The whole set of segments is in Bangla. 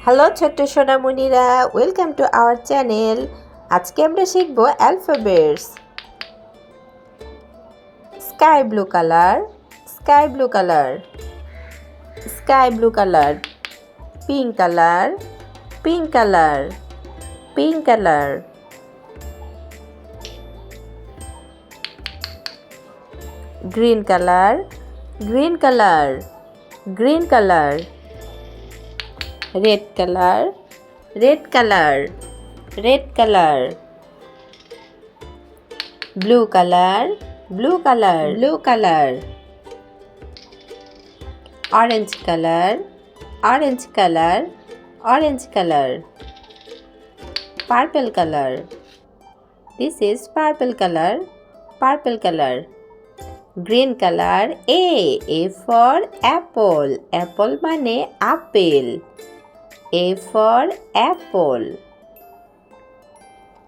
হ্যালো ছোট্ট সোনামণিরা, ওয়েলকাম টু আওয়ার চ্যানেল। আজকে আমরা শিখব alphabets. Sky blue colour, sky blue colour, sky blue colour. Pink colour, pink colour, pink colour. Green colour, green colour, green colour. Red colour, red colour, red colour. Blue colour, blue colour, blue colour. Orange colour, orange colour, orange colour. Purple colour, this is purple colour, purple colour. Green colour, A for Apple, Apple মানে apple, A for apple.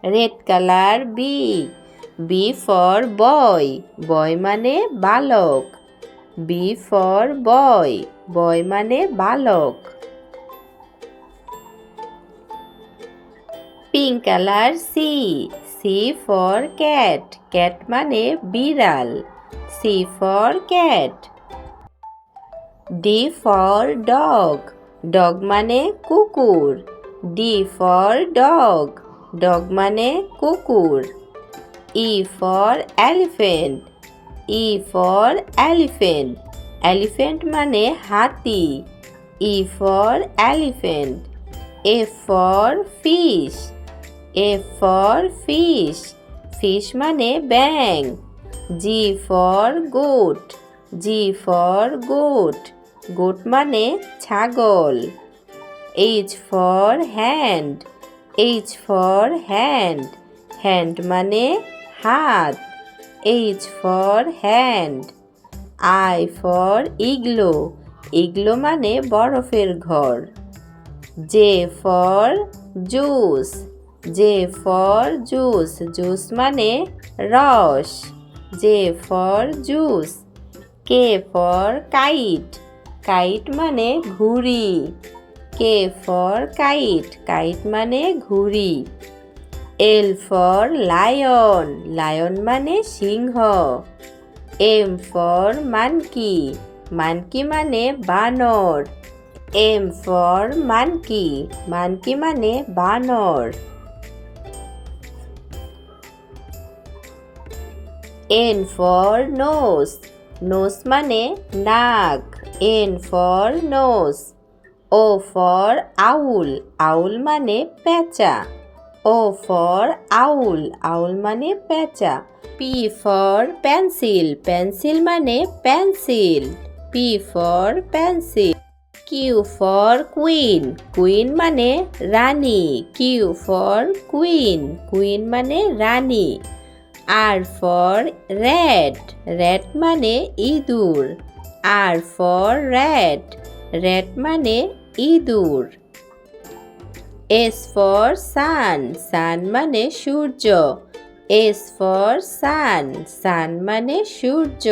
Red color, B for boy, boy মানে বালক, B for boy, boy মানে বালক। Pink color, C for cat, cat মানে বিড়াল, C for cat. D for dog, dog মানে কুকুর, ডি ফর ডগ, ডগ মানে কুকুর। E for elephant, E for elephant, elephant মানে হাতি, E for elephant. F for fish, F for fish, fish মানে ব্যাঙ। G for goat, G for goat, goat মানে ছাগল। H for hand, H for hand, hand মানে হাত, H for hand. I for igloo, igloo মানে বরফের ঘর। J for juice, J for juice, juice মানে রস, J for juice. K for kite, kite মানে ঘুড়ি, কে ফর কাইট, কাইট মানে ঘুড়ি। এল ফর লায়ন, লায়ন মানে সিংহ। এম ফর মানকি, মানকি মানে বানর, এম ফর মানকি, মানকি মানে বানর। এন ফর নোজ, নোজ মানে নাক, N for nose. O for owl, owl মানে পেঁচা, ও ফর আউল, আউল মানে পেঁচা। পি ফর পেন্সিল, পেন্সিল মানে pencil, P for pencil. Q for queen, queen মানে রানী, কিউ ফর কুইন, কুইন মানে রানী। আর ফর র্যাট, র্যাট মানে ইঁদুর, আর ফর র্যাট, র্যাট মানে ইঁদুর। এস ফর সান, সান মানে সূর্য, এস ফর সান, সান মানে সূর্য।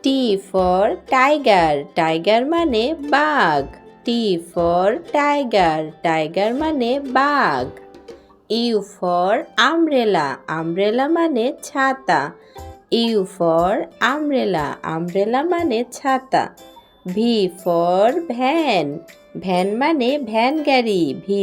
টি ফর টাইগার, টাইগার মানে বাঘ, টি ফর টাইগার, টাইগার মানে বাঘ। ইউ ফর আমব্রেলা, আমব্রেলা মানে ছাতা, ইউ ফর আমব্রেলা, আমব্রেলা মানে ছাতা। ভি ফর ভ্যান, ভ্যান মানে ভ্যান গাড়ি, ভি